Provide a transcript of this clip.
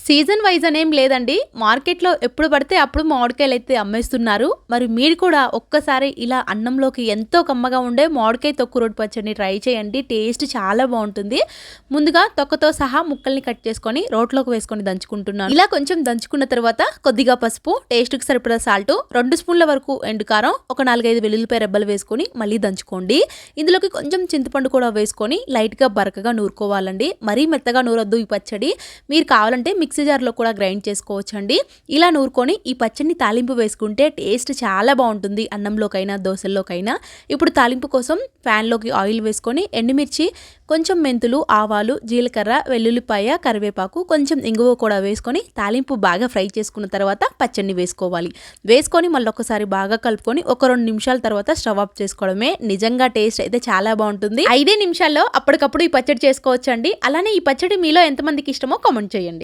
Season wise అనేం లేదండి. మార్కెట్‌లో ఎప్పుడు పడితే అప్పుడు మామిడికాయలైతే అమ్మేస్తున్నారు. మరి మీరు కూడా ఒక్కసారి ఇలా అన్నంలోకి ఎంతో కమ్మగా ఉండే మామిడికాయ తొక్కు రోటి పచ్చడిని ట్రై చేయండి. టేస్ట్ చాలా బావుంటుంది. ముందుగా తొక్కతో సహా ముక్కల్ని కట్ చేసుకొని రోట్లోకి వేసుకొని దంచుకుంటున్నాను. ఇలా కొంచెం దంచుకున్న తర్వాత కొద్దిగా పసుపు, టేస్ట్‌కి సరిపడా సాల్టు, 2 స్పూన్ల వరకు ఎండుకారం, ఒక 4, 5 వెల్లుల్లిపాయ రెబ్బలు వేసుకొని మళ్ళీ దంచుకోండి. ఇందులోకి కొంచెం చింతపండు కూడా వేసుకొని లైట్‌గా బరకగా నూరుకోవాలండి. మరీ మెత్తగా నూరొద్దు ఈ పచ్చడి. మీరు కావాలంటే మిక్సీ జార్లో కూడా గ్రైండ్ చేసుకోవచ్చండి. ఇలా నూరుకొని ఈ పచ్చడిని తాలింపు వేసుకుంటే టేస్ట్ చాలా బాగుంటుంది అన్నంలోకైనా దోశల్లోకైనా. ఇప్పుడు తాలింపు కోసం ప్యాన్లోకి ఆయిల్ వేసుకొని ఎండుమిర్చి, కొంచెం మెంతులు, ఆవాలు, జీలకర్ర, వెల్లుల్లిపాయ, కరివేపాకు, కొంచెం ఇంగువ కూడా వేసుకొని తాలింపు బాగా ఫ్రై చేసుకున్న తర్వాత పచ్చడిని వేసుకోవాలి. వేసుకొని మళ్ళొకసారి బాగా కలుపుకొని ఒక 2 నిమిషాల తర్వాత స్టవ్ ఆఫ్ చేసుకోవడమే. నిజంగా టేస్ట్ అయితే చాలా బాగుంటుంది. 5 నిమిషాల్లో అప్పటికప్పుడు ఈ పచ్చడి చేసుకోవచ్చండి. అలానే ఈ పచ్చడి మీలో ఎంతమందికి ఇష్టమో కామెంట్ చేయండి.